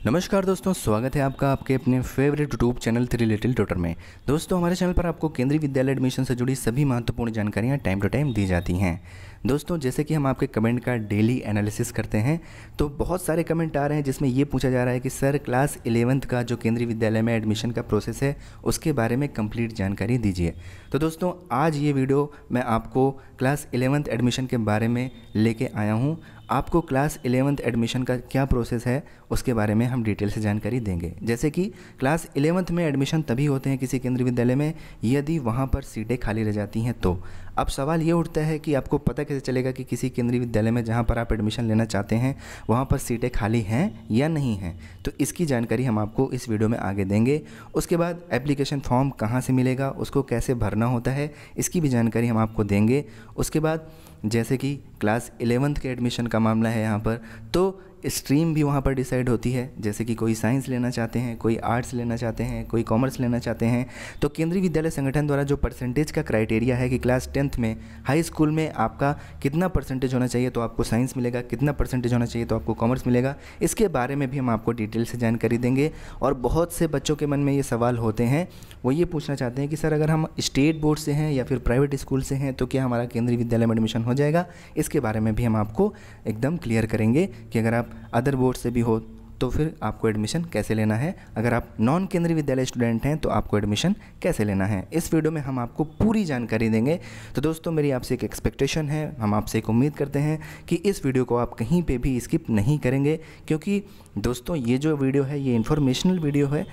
नमस्कार दोस्तों, स्वागत है आपका आपके अपने favourite YouTube channel 3 little tutor में। दोस्तों, हमारे चैनल पर आपको केंद्रीय विद्यालय एडमिशन से जुड़ी सभी महत्वपूर्ण जानकारियां टाइम टू टाइम दी जाती हैं। दोस्तों, जैसे कि हम आपके कमेंट का डेली एनालिसिस करते हैं, तो बहुत सारे कमेंट आ रहे हैं जिसमें ये पूछा जा रहा है कि सर क्लास 11th का जो केंद्रीय विद्यालय में एडमिशन का प्रोसेस है उसके बारे में कंप्लीट जानकारी दीजिए। तो दोस्तों, आज ये वीडियो मैं आपको क्लास 11th एडमिशन के बारे में लेके आया हूँ। आपको क्लास 11th एडमिशन का क्या प्रोसेस है उसके बारे में हम डिटेल से जानकारी देंगे। जैसे कि क्लास 11th में एडमिशन तभी होते हैं किसी केंद्रीय विद्यालय में यदि वहाँ पर सीटें खाली रह जाती हैं। तो अब सवाल ये उठता है कि आपको पता कैसे चलेगा कि किसी केंद्रीय विद्यालय में जहाँ पर आप एडमिशन लेना चाहते हैं वहाँ पर सीटें खाली हैं या नहीं हैं। तो इसकी जानकारी हम आपको इस वीडियो में आगे देंगे। उसके बाद एप्लीकेशन फॉर्म कहाँ से मिलेगा, उसको कैसे भरना होता है, इसकी भी जानकारी हम आपको देंगे। उसके बाद जैसे कि क्लास 11th के एडमिशन का मामला है यहाँ पर, तो स्ट्रीम भी वहाँ पर डिसाइड होती है। जैसे कि कोई साइंस लेना चाहते हैं, कोई आर्ट्स लेना चाहते हैं, कोई कॉमर्स लेना चाहते हैं, तो केंद्रीय विद्यालय संगठन द्वारा जो परसेंटेज का क्राइटेरिया है कि क्लास 10th में हाई स्कूल में आपका कितना परसेंटेज होना चाहिए तो आपको साइंस मिलेगा, कितना परसेंटेज होना चाहिए तो आपको कॉमर्स मिलेगा, इसके बारे में भी हम आपको डिटेल से जानकारी देंगे। और बहुत से बच्चों के मन में ये सवाल होते हैं, वो ये पूछना चाहते हैं कि सर अगर हम स्टेट बोर्ड से हैं या फिर प्राइवेट स्कूल से हैं तो क्या हमारा केंद्रीय विद्यालय में एडमिशन हो जाएगा। इसके बारे में भी हम आपको एकदम क्लियर करेंगे कि अगर आप अदर बोर्ड से भी हो तो फिर आपको एडमिशन कैसे लेना है, अगर आप नॉन केंद्रीय विद्यालय स्टूडेंट हैं तो आपको एडमिशन कैसे लेना है। इस वीडियो में हम आपको पूरी जानकारी देंगे। तो दोस्तों, मेरी आपसे एक एक्सपेक्टेशन है, हम आपसे एक उम्मीद करते हैं कि इस वीडियो को आप कहीं पे भी स्किप नहीं करेंगे, क्योंकि दोस्तों ये जो वीडियो है ये इन्फॉर्मेशनल वीडियो है।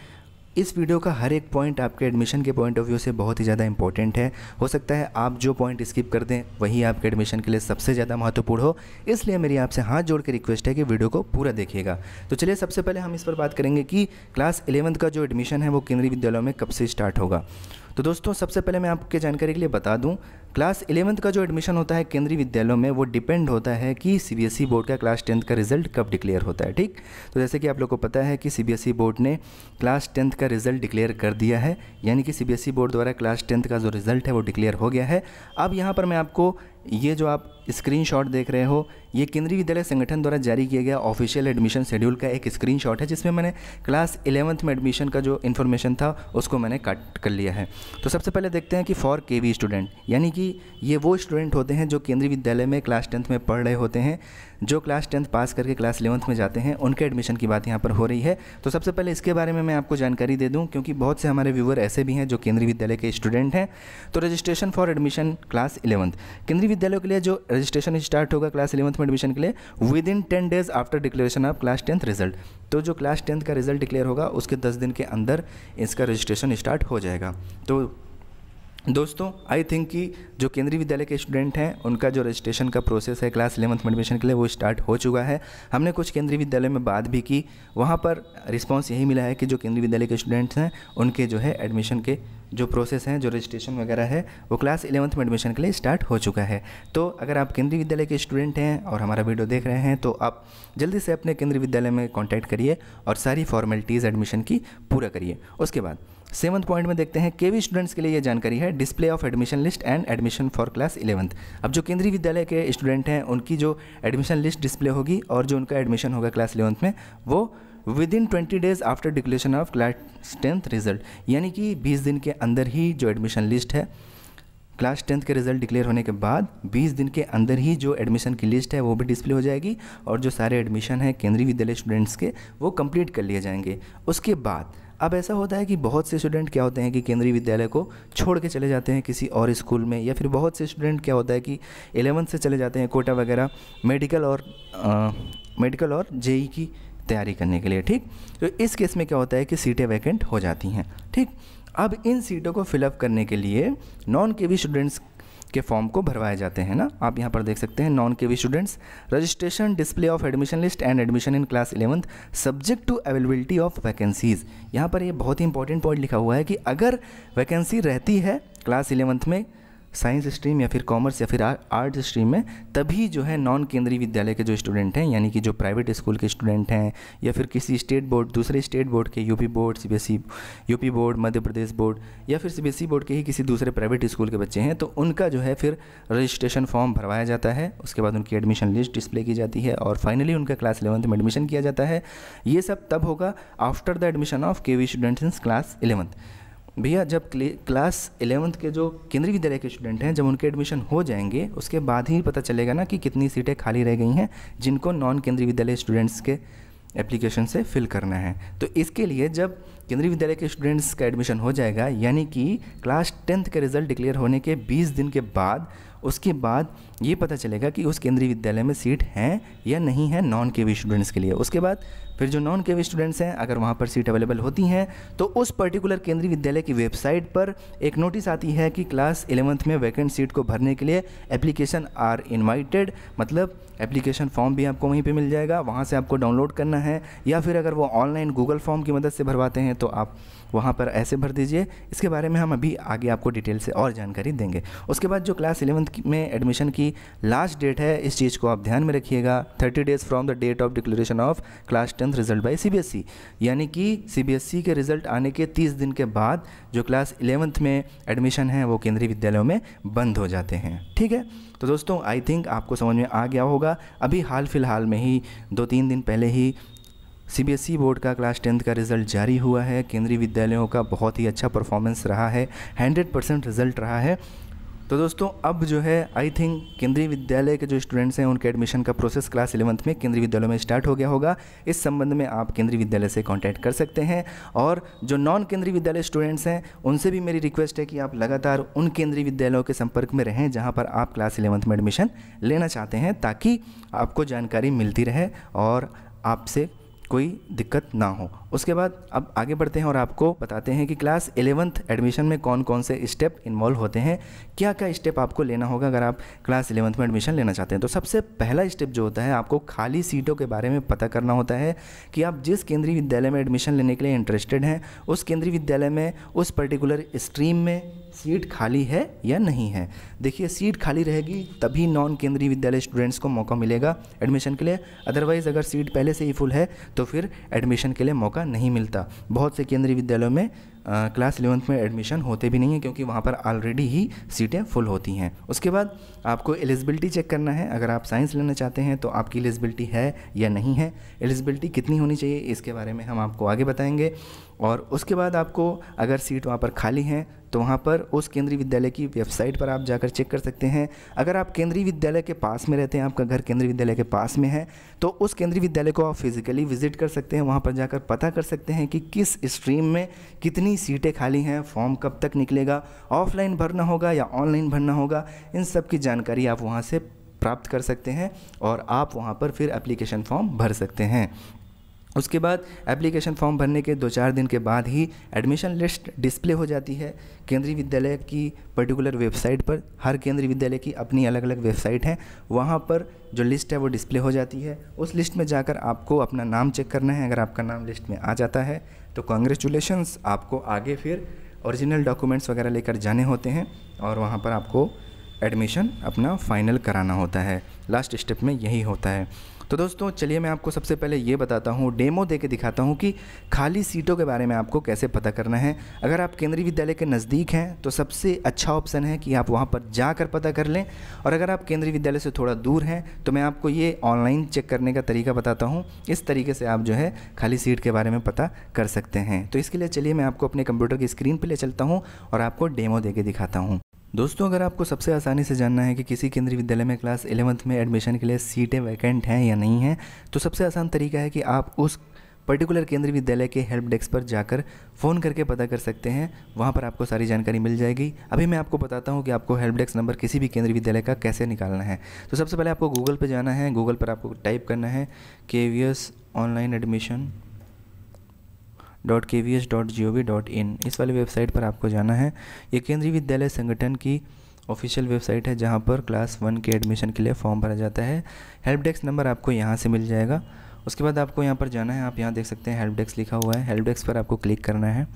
इस वीडियो का हर एक पॉइंट आपके एडमिशन के पॉइंट ऑफ व्यू से बहुत ही ज़्यादा इंपॉर्टेंट है। हो सकता है आप जो पॉइंट स्किप कर दें वही आपके एडमिशन के लिए सबसे ज़्यादा महत्वपूर्ण हो, इसलिए मेरी आपसे हाथ जोड़ के रिक्वेस्ट है कि वीडियो को पूरा देखिएगा। तो चलिए, सबसे पहले हम इस पर बात करेंगे कि क्लास 11th का जो एडमिशन है वो केंद्रीय विद्यालयों में कब से स्टार्ट होगा। तो दोस्तों, सबसे पहले मैं आपके जानकारी के लिए बता दूं, क्लास 11th का जो एडमिशन होता है केंद्रीय विद्यालयों में वो डिपेंड होता है कि सीबीएसई बोर्ड का क्लास 10th का रिजल्ट कब डिक्लेयर होता है। ठीक, तो जैसे कि आप लोग को पता है कि सीबीएसई बोर्ड ने क्लास 10th का रिजल्ट डिक्लेयर कर दिया है, यानी कि सीबीएसई बोर्ड द्वारा क्लास 10th का जो रिजल्ट है वो डिक्लेयर हो गया है। अब यहाँ पर मैं आपको ये जो आप स्क्रीनशॉट देख रहे हो, ये केंद्रीय विद्यालय संगठन द्वारा जारी किया गया ऑफिशियल एडमिशन शेड्यूल का एक स्क्रीनशॉट है, जिसमें मैंने क्लास 11th में एडमिशन का जो इन्फॉर्मेशन था उसको मैंने कट कर लिया है। तो सबसे पहले देखते हैं कि फॉर केवी स्टूडेंट, यानी कि ये वो स्टूडेंट होते हैं जो केंद्रीय विद्यालय में क्लास 10th में पढ़ रहे होते हैं, जो क्लास 10th पास करके क्लास 11th में जाते हैं, उनके एडमिशन की बात यहाँ पर हो रही है। तो सबसे पहले इसके बारे में मैं आपको जानकारी दे दूँ, क्योंकि बहुत से हमारे व्यूअर ऐसे भी हैं जो केंद्रीय विद्यालय के स्टूडेंट हैं। तो registration for admission class 11th, केंद्रीय विद्यालयों के लिए जो रजिस्ट्रेशन स्टार्ट होगा क्लास 11th में एडमिशन के लिए with in 10 days after declaration of class 10th result. तो जो क्लास 10th का रिजल्ट डिक्लेयर होगा उसके 10 दिन के अंदर इसका रजिस्ट्रेशन स्टार्ट हो जाएगा। तो दोस्तों, आई थिंक कि जो केंद्रीय विद्यालय के स्टूडेंट हैं उनका जो रजिस्ट्रेशन का प्रोसेस है क्लास 11th में एडमिशन के लिए वो स्टार्ट हो चुका है। हमने कुछ केंद्रीय विद्यालय में बात भी की, वहाँ पर रिस्पांस यही मिला है कि जो केंद्रीय विद्यालय के स्टूडेंट्स हैं उनके जो है एडमिशन के जो प्रोसेस हैं, जो रजिस्ट्रेशन वगैरह है वो क्लास 11th में एडमिशन के लिए स्टार्ट हो चुका है। तो अगर आप केंद्रीय विद्यालय के स्टूडेंट हैं और हमारा वीडियो देख रहे हैं तो आप जल्दी से अपने केंद्रीय विद्यालय में कॉन्टैक्ट करिए और सारी फॉर्मेलिटीज़ एडमिशन की पूरा करिए। उसके बाद 7th पॉइंट में देखते हैं केवी स्टूडेंट्स के लिए ये जानकारी है, display of admission list and admission for class 11th। अब जो केंद्रीय विद्यालय के स्टूडेंट हैं उनकी जो एडमिशन लिस्ट डिस्प्ले होगी और जो उनका एडमिशन होगा क्लास 11th में वो with in 20 days after declaration of class 10th result, यानी कि 20 दिन के अंदर ही जो एडमिशन लिस्ट है क्लास 10th के रिजल्ट डिक्लेयर होने के बाद 20 दिन के अंदर ही जो एडमिशन की लिस्ट है वो भी डिस्प्ले हो जाएगी और जो सारे एडमिशन है केंद्रीय विद्यालय स्टूडेंट्स के वो कंप्लीट कर लिए जाएंगे। उसके बाद अब ऐसा होता है कि बहुत से स्टूडेंट क्या होते हैं कि केंद्रीय विद्यालय को छोड़ के चले जाते हैं किसी और स्कूल में, या फिर बहुत से स्टूडेंट क्या होता है कि 11th से चले जाते हैं कोटा वगैरह मेडिकल और जेई की तैयारी करने के लिए। ठीक, तो इस केस में क्या होता है कि सीटें वैकेंट हो जाती हैं। ठीक, अब इन सीटों को फिलअप करने के लिए नॉन केवी स्टूडेंट्स के फॉर्म को भरवाए जाते हैं ना, आप यहाँ पर देख सकते हैं non KV students registration display of admission list and admission in class 11th subject to availability of vacancies. यहाँ पर ये बहुत ही इंपॉर्टेंट पॉइंट लिखा हुआ है कि अगर वैकेंसी रहती है क्लास 11th में साइंस स्ट्रीम या फिर कॉमर्स या फिर आर्ट्स स्ट्रीम में, तभी जो है नॉन केंद्रीय विद्यालय के जो स्टूडेंट हैं, यानी कि जो प्राइवेट स्कूल के स्टूडेंट हैं या फिर किसी स्टेट बोर्ड, दूसरे स्टेट बोर्ड के, UP board, CBSE UP board, Madhya Pradesh board या फिर सीबीएसई बोर्ड के ही किसी दूसरे प्राइवेट स्कूल के बच्चे हैं, तो उनका जो है फिर रजिस्ट्रेशन फॉर्म भरवाया जाता है। उसके बाद उनकी एडमिशन लिस्ट डिस्प्ले की जाती है और फाइनली उनका क्लास 11th में एडमिशन किया जाता है। ये सब तब होगा after the admission of KV students in class 11th। भैया जब क्लास 11th के जो केंद्रीय विद्यालय के स्टूडेंट हैं, जब उनके एडमिशन हो जाएंगे उसके बाद ही पता चलेगा ना कि कितनी सीटें खाली रह गई हैं जिनको नॉन केंद्रीय विद्यालय स्टूडेंट्स के एप्लीकेशन से फिल करना है। तो इसके लिए जब केंद्रीय विद्यालय के स्टूडेंट्स का एडमिशन हो जाएगा, यानी कि क्लास 10th के रिज़ल्ट डिक्लेयर होने के 20 दिन के बाद, उसके बाद ये पता चलेगा कि उस केंद्रीय विद्यालय में सीट हैं या नहीं है नॉन केवी स्टूडेंट्स के लिए। उसके बाद फिर जो नॉन केवी स्टूडेंट्स हैं, अगर वहाँ पर सीट अवेलेबल होती हैं तो उस पर्टिकुलर केंद्रीय विद्यालय की वेबसाइट पर एक नोटिस आती है कि क्लास 11th में वैकेंट सीट को भरने के लिए एप्लीकेशन आर इनवाइटेड, मतलब एप्लीकेशन फॉर्म भी आपको वहीं पे मिल जाएगा, वहाँ से आपको डाउनलोड करना है, या फिर अगर वो ऑनलाइन गूगल फॉर्म की मदद से भरवाते हैं तो आप वहाँ पर ऐसे भर दीजिए। इसके बारे में हम अभी आगे आपको डिटेल से और जानकारी देंगे। उसके बाद जो क्लास 11th में एडमिशन की लास्ट डेट है, इस चीज़ को आप ध्यान में रखिएगा, 30 days from the date of declaration of class 10th result by CBSE, यानी कि सीबीएसई के रिज़ल्ट आने के 30 दिन के बाद जो क्लास 11th में एडमिशन है वो केंद्रीय विद्यालयों में बंद हो जाते हैं। ठीक है, तो दोस्तों आई थिंक आपको समझ में आ गया होगा। अभी हाल फिलहाल में ही 2-3 दिन पहले ही सीबीएसई बोर्ड का क्लास 10th का रिज़ल्ट जारी हुआ है। केंद्रीय विद्यालयों का बहुत ही अच्छा परफॉर्मेंस रहा है, 100% रिज़ल्ट रहा है। तो दोस्तों अब जो है आई थिंक केंद्रीय विद्यालय के जो स्टूडेंट्स हैं उनके एडमिशन का प्रोसेस क्लास 11th में केंद्रीय विद्यालयों में स्टार्ट हो गया होगा। इस संबंध में आप केंद्रीय विद्यालय से कांटेक्ट कर सकते हैं, और जो नॉन केंद्रीय विद्यालय स्टूडेंट्स हैं उनसे भी मेरी रिक्वेस्ट है कि आप लगातार उन केंद्रीय विद्यालयों के संपर्क में रहें जहाँ पर आप क्लास 11th में एडमिशन लेना चाहते हैं, ताकि आपको जानकारी मिलती रहे और आपसे कोई दिक्कत ना हो। उसके बाद अब आगे बढ़ते हैं और आपको बताते हैं कि क्लास 11th एडमिशन में कौन कौन से स्टेप इन्वॉल्व होते हैं, क्या क्या स्टेप आपको लेना होगा अगर आप क्लास 11th में एडमिशन लेना चाहते हैं। तो सबसे पहला स्टेप जो होता है, आपको खाली सीटों के बारे में पता करना होता है कि आप जिस केंद्रीय विद्यालय में एडमिशन लेने के लिए इंटरेस्टेड हैं उस केंद्रीय विद्यालय में उस पर्टिकुलर स्ट्रीम में सीट खाली है या नहीं है। देखिए सीट खाली रहेगी तभी नॉन केंद्रीय विद्यालय स्टूडेंट्स को मौका मिलेगा एडमिशन के लिए, अदरवाइज़ अगर सीट पहले से ही फुल है तो फिर एडमिशन के लिए मौका नहीं मिलता। बहुत से केंद्रीय विद्यालयों में क्लास 11th में एडमिशन होते भी नहीं हैं क्योंकि वहाँ पर ऑलरेडी ही सीटें फुल होती हैं। उसके बाद आपको एलिजिबिलिटी चेक करना है। अगर आप साइंस लेना चाहते हैं तो आपकी एलिजिबिलिटी है या नहीं है, एलिजिबिलिटी कितनी होनी चाहिए इसके बारे में हम आपको आगे बताएंगे। और उसके बाद आपको अगर सीट वहाँ पर खाली हैं तो वहाँ पर उस केंद्रीय विद्यालय की वेबसाइट पर आप जाकर चेक कर सकते हैं। अगर आप केंद्रीय विद्यालय के पास में रहते हैं, आपका घर केंद्रीय विद्यालय के पास में है, तो उस केंद्रीय विद्यालय को आप फिज़िकली विजिट कर सकते हैं। वहाँ पर जाकर पता कर सकते हैं कि किस स्ट्रीम में कितनी सीटें खाली हैं, फॉर्म कब तक निकलेगा, ऑफलाइन भरना होगा या ऑनलाइन भरना होगा, इन सब की जानकारी आप वहाँ से प्राप्त कर सकते हैं और आप वहाँ पर फिर एप्लीकेशन फॉर्म भर सकते हैं। उसके बाद एप्लीकेशन फॉर्म भरने के 2-4 दिन के बाद ही एडमिशन लिस्ट डिस्प्ले हो जाती है केंद्रीय विद्यालय की पर्टिकुलर वेबसाइट पर। हर केंद्रीय विद्यालय की अपनी अलग अलग वेबसाइट हैं, वहाँ पर जो लिस्ट है वो डिस्प्ले हो जाती है। उस लिस्ट में जाकर आपको अपना नाम चेक करना है। अगर आपका नाम लिस्ट में आ जाता है तो कॉन्ग्रेचुलेशंस, आपको आगे फिर ओरिजिनल डॉक्यूमेंट्स वगैरह लेकर जाने होते हैं और वहाँ पर आपको एडमिशन अपना फाइनल कराना होता है। लास्ट स्टेप में यही होता है। तो दोस्तों चलिए मैं आपको सबसे पहले ये बताता हूँ, डेमो दे के दिखाता हूँ कि खाली सीटों के बारे में आपको कैसे पता करना है। अगर आप केंद्रीय विद्यालय के नज़दीक हैं तो सबसे अच्छा ऑप्शन है कि आप वहाँ पर जाकर पता कर लें, और अगर आप केंद्रीय विद्यालय से थोड़ा दूर हैं तो मैं आपको ये ऑनलाइन चेक करने का तरीका बताता हूँ। इस तरीके से आप जो है खाली सीट के बारे में पता कर सकते हैं। तो इसके लिए चलिए मैं आपको अपने कंप्यूटर की स्क्रीन पर ले चलता हूँ और आपको डेमो दे के दिखाता हूँ। दोस्तों अगर आपको सबसे आसानी से जानना है कि किसी केंद्रीय विद्यालय में क्लास 11th में एडमिशन के लिए सीटें वैकेंट हैं या नहीं हैं, तो सबसे आसान तरीका है कि आप उस पर्टिकुलर केंद्रीय विद्यालय के हेल्प डेस्क पर जाकर फ़ोन करके पता कर सकते हैं। वहाँ पर आपको सारी जानकारी मिल जाएगी। अभी मैं आपको बताता हूँ कि आपको हेल्प डेस्क नंबर किसी भी केंद्रीय विद्यालय का कैसे निकालना है। तो सबसे पहले आपको गूगल पर जाना है। गूगल पर आपको टाइप करना है KVS ऑनलाइन एडमिशन .kvs.gov.in, इस वाली वेबसाइट पर आपको जाना है। ये केंद्रीय विद्यालय संगठन की ऑफिशियल वेबसाइट है जहाँ पर क्लास 1 के एडमिशन के लिए फॉर्म भरा जाता है। हेल्प डेस्क नंबर आपको यहाँ से मिल जाएगा। उसके बाद आपको यहाँ पर जाना है, आप यहाँ देख सकते हैं हेल्प डेस्क लिखा हुआ है, हेल्प डेस्क पर आपको क्लिक करना है।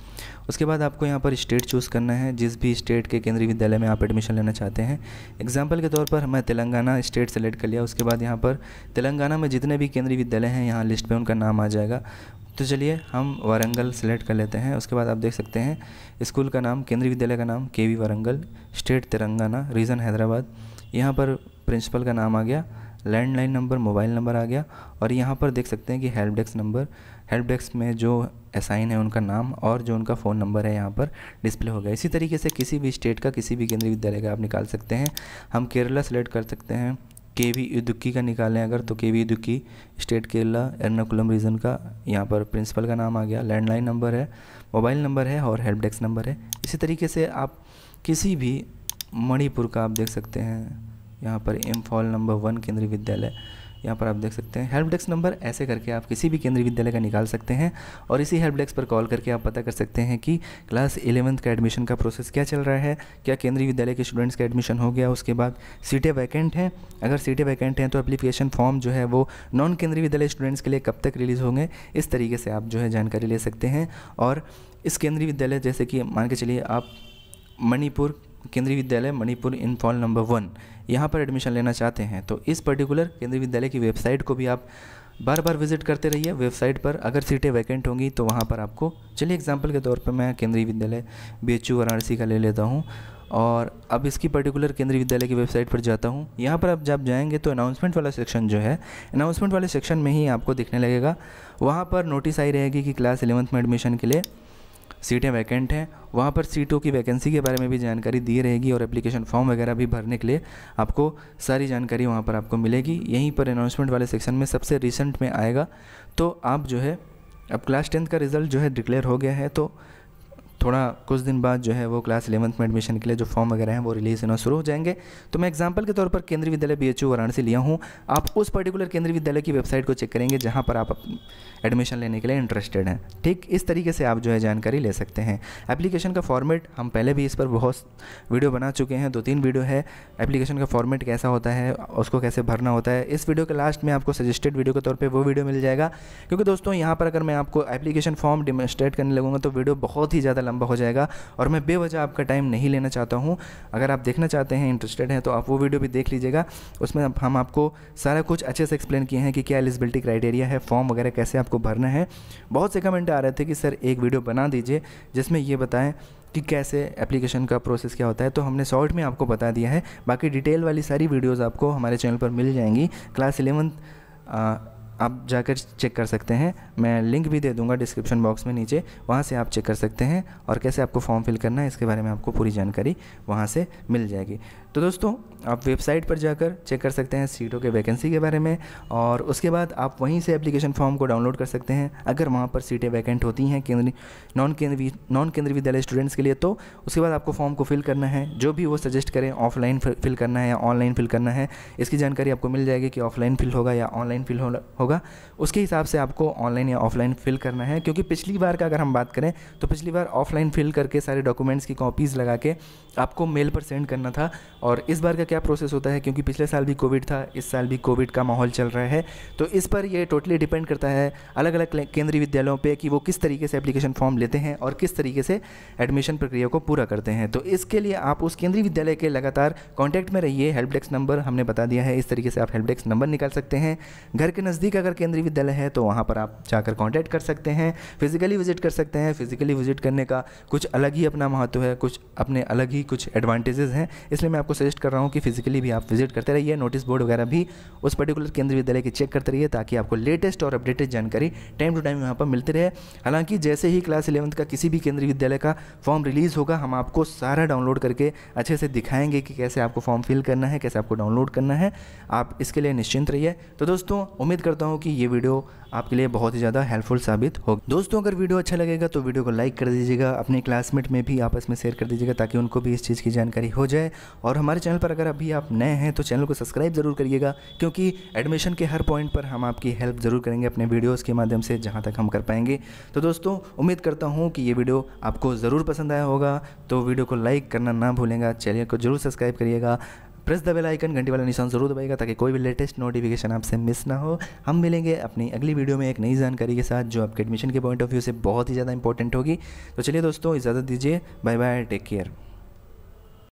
उसके बाद आपको यहाँ पर स्टेट चूज़ करना है, जिस भी स्टेट के केंद्रीय विद्यालय में आप एडमिशन लेना चाहते हैं। एग्जाम्पल के तौर पर मैं तेलंगाना स्टेट सेलेक्ट कर लिया। उसके बाद यहाँ पर तेलंगाना में जितने भी केंद्रीय विद्यालय हैं यहाँ लिस्ट पे उनका नाम आ जाएगा। तो चलिए हम वारंगल सेलेक्ट कर लेते हैं। उसके बाद आप देख सकते हैं स्कूल का नाम, केंद्रीय विद्यालय का नाम केवी वारंगल, स्टेट तेलंगाना, रीजन हैदराबाद। यहाँ पर प्रिंसिपल का नाम आ गया, लैंडलाइन नंबर, मोबाइल नंबर आ गया, और यहाँ पर देख सकते हैं कि help desk number, help desk में जो असाइन है उनका नाम और जो उनका फ़ोन नंबर है यहाँ पर डिस्प्ले हो गया। इसी तरीके से किसी भी स्टेट का, किसी भी केंद्रीय विद्यालय का आप निकाल सकते हैं। हम केरला सेलेक्ट कर सकते हैं, केवी इदुक्की का निकालें अगर तो केवी इदुक्की, स्टेट केरला, एर्नाकुलम रीजन का। यहाँ पर प्रिंसिपल का नाम आ गया, लैंडलाइन नंबर है, मोबाइल नंबर है और हेल्प डेस्क नंबर है। इसी तरीके से आप किसी भी, मणिपुर का आप देख सकते हैं यहाँ पर इम्फॉल नंबर 1 केंद्रीय विद्यालय, यहाँ पर आप देख सकते हैं हेल्प डेस्क नंबर। ऐसे करके आप किसी भी केंद्रीय विद्यालय का निकाल सकते हैं और इसी हेल्प डेस्क पर कॉल करके आप पता कर सकते हैं कि क्लास 11th का एडमिशन का प्रोसेस क्या चल रहा है, क्या केंद्रीय विद्यालय के स्टूडेंट्स का एडमिशन हो गया, उसके बाद सीटें वैकेंट हैं, अगर सीटें वैकेंट हैं तो एप्लीकेशन फॉर्म जो है वो नॉन केंद्रीय विद्यालय स्टूडेंट्स के लिए कब तक रिलीज़ होंगे। इस तरीके से आप जो है जानकारी ले सकते हैं। और इस केंद्रीय विद्यालय, जैसे कि मान के चलिए आप मणिपुर केंद्रीय विद्यालय मणिपुर इम्फॉल नंबर 1 यहाँ पर एडमिशन लेना चाहते हैं, तो इस पर्टिकुलर केंद्रीय विद्यालय की वेबसाइट को भी आप बार बार विजिट करते रहिए। वेबसाइट पर अगर सीटें वैकेंट होंगी तो वहाँ पर आपको, चलिए एग्जांपल के तौर पर मैं केंद्रीय विद्यालय BHU वाराणसी का ले लेता हूँ और अब इसकी पर्टिकुलर केंद्रीय विद्यालय की वेबसाइट पर जाता हूँ। यहाँ पर आप जब जाएंगे तो अनाउंसमेंट वाला सेक्शन जो है, अनाउंसमेंट वाले सेक्शन में ही आपको दिखने लगेगा। वहाँ पर नोटिस आई रहेगी कि क्लास 11th में एडमिशन के लिए सीटें वैकेंट हैं। वहाँ पर सीटों की वैकेंसी के बारे में भी जानकारी दी रहेगी और एप्लीकेशन फॉर्म वगैरह भी भरने के लिए आपको सारी जानकारी वहाँ पर आपको मिलेगी। यहीं पर अनाउंसमेंट वाले सेक्शन में सबसे रिसेंट में आएगा। तो आप जो है, अब क्लास 10th का रिज़ल्ट जो है डिक्लेयर हो गया है, तो थोड़ा कुछ दिन बाद जो है वो क्लास 11th में एडमिशन के लिए जो फॉर्म वगैरह हैं वो रिलीज़ होना शुरू हो जाएंगे। तो मैं एग्जांपल के तौर पर केंद्रीय विद्यालय BHU वाराणसी लिया हूँ। आप उस पर्टिकुलर केंद्रीय विद्यालय की वेबसाइट को चेक करेंगे जहाँ पर आप एडमिशन लेने के लिए इंटरेस्टेड हैं। ठीक इस तरीके से आप जो है जानकारी ले सकते हैं। एप्लीकेशन का फॉर्मेट हम पहले भी इस पर बहुत वीडियो बना चुके हैं, 2-3 वीडियो है। एप्लीकेशन का फॉर्मेट कैसा होता है, उसको कैसे भरना होता है, इस वीडियो के लास्ट में आपको सजेस्टेड वीडियो के तौर पर वो वीडियो मिल जाएगा। क्योंकि दोस्तों यहाँ पर अगर मैं आपको एप्लीकेशन फॉर्म डेमोन्स्ट्रेट करने लगूँगा तो वीडियो बहुत ही ज़्यादा लंबा हो जाएगा और मैं बेवजह आपका टाइम नहीं लेना चाहता हूं। अगर आप देखना चाहते हैं, इंटरेस्टेड हैं, तो आप वो वीडियो भी देख लीजिएगा। उसमें हम आपको सारा कुछ अच्छे से एक्सप्लेन किए हैं कि क्या एलिजिबिलिटी क्राइटेरिया है, फॉर्म वगैरह कैसे आपको भरना है। बहुत से कमेंट आ रहे थे कि सर एक वीडियो बना दीजिए जिसमें ये बताएं कि कैसे एप्लीकेशन का प्रोसेस क्या होता है। तो हमने शॉर्ट में आपको बता दिया है, बाकी डिटेल वाली सारी वीडियोज़ आपको हमारे चैनल पर मिल जाएंगी। क्लास 11th आप जाकर चेक कर सकते हैं, मैं लिंक भी दे दूंगा डिस्क्रिप्शन बॉक्स में नीचे, वहाँ से आप चेक कर सकते हैं और कैसे आपको फॉर्म फिल करना है इसके बारे में आपको पूरी जानकारी वहाँ से मिल जाएगी। तो दोस्तों आप वेबसाइट पर जाकर चेक कर सकते हैं सीटों के वैकेंसी के बारे में और उसके बाद आप वहीं से एप्लीकेशन फॉर्म को डाउनलोड कर सकते हैं। अगर वहाँ पर सीटें वैकेंट होती हैं नॉन केंद्रीय विद्यालय स्टूडेंट्स के लिए, तो उसके बाद आपको फॉर्म को फिल करना है। जो भी वो सजेस्ट करें, ऑफलाइन फिल करना है या ऑनलाइन फिल करना है, इसकी जानकारी आपको मिल जाएगी कि ऑफलाइन फिल होगा या ऑनलाइन फिल होगा। उसके हिसाब से आपको ऑनलाइन या ऑफलाइन फिल करना है। क्योंकि पिछली बार का अगर हम बात करें तो पिछली बार ऑफलाइन फिल करके सारे डॉक्यूमेंट्स की कॉपीज़ लगा के आपको मेल पर सेंड करना था, और इस बार का क्या प्रोसेस होता है, क्योंकि पिछले साल भी कोविड था, इस साल भी कोविड का माहौल चल रहा है, तो इस पर ये टोटली डिपेंड करता है अलग अलग केंद्रीय विद्यालयों पे कि वो किस तरीके से एप्लीकेशन फॉर्म लेते हैं और किस तरीके से एडमिशन प्रक्रिया को पूरा करते हैं। तो इसके लिए आप उस केंद्रीय विद्यालय के लगातार कॉन्टैक्ट में रहिए। हेल्प डेस्क नंबर हमने बता दिया है, इस तरीके से आप हेल्प डेस्क नंबर निकाल सकते हैं। घर के नज़दीक अगर केंद्रीय विद्यालय है तो वहाँ पर आप जाकर कॉन्टैक्ट कर सकते हैं, फिजिकली विजिट कर सकते हैं। फिजिकली विजिट करने का कुछ अलग ही अपना महत्व है, कुछ अपने अलग ही कुछ एडवांटेजेस हैं, इसलिए मैं आपको सजेस्ट कर रहा हूँ कि फिजिकली भी आप विजिट करते रहिए। नोटिस बोर्ड वगैरह भी उस पर्टिकुलर केंद्रीय विद्यालय की चेक करते रहिए ताकि आपको लेटेस्ट और अपडेटेड जानकारी टाइम टू टाइम यहाँ पर मिलती रहे। हालांकि जैसे ही क्लास 11th का किसी भी केंद्रीय विद्यालय का फॉर्म रिलीज़ होगा, हम आपको सारा डाउनलोड करके अच्छे से दिखाएंगे कि कैसे आपको फॉर्म फिल करना है, कैसे आपको डाउनलोड करना है। आप इसके लिए निश्चिंत रहिए। तो दोस्तों उम्मीद करता हूँ कि ये वीडियो आपके लिए बहुत ही ज़्यादा हेल्पफुल साबित होगा। दोस्तों अगर वीडियो अच्छा लगेगा तो वीडियो को लाइक कर दीजिएगा, अपने क्लासमेट में भी आपस में शेयर कर दीजिएगा ताकि उनको भी इस चीज़ की जानकारी हो जाए। और हमारे चैनल पर अगर अभी आप नए हैं तो चैनल को सब्सक्राइब ज़रूर करिएगा, क्योंकि एडमिशन के हर पॉइंट पर हम आपकी हेल्प ज़रूर करेंगे अपने वीडियोज़ के माध्यम से जहाँ तक हम कर पाएंगे। तो दोस्तों उम्मीद करता हूँ कि ये वीडियो आपको ज़रूर पसंद आया होगा, तो वीडियो को लाइक करना ना भूलेगा, चैनल को ज़रूर सब्सक्राइब करिएगा। प्रेस द बेल आइकन, घंटी वाला निशान जरूर दबाइएगा ताकि कोई भी लेटेस्ट नोटिफिकेशन आपसे मिस ना हो। हम मिलेंगे अपनी अगली वीडियो में एक नई जानकारी के साथ जो आपके एडमिशन के पॉइंट ऑफ व्यू से बहुत ही ज़्यादा इंपॉर्टेंट होगी। तो चलिए दोस्तों, इजाज़त दीजिए, बाय बाय, टेक केयर।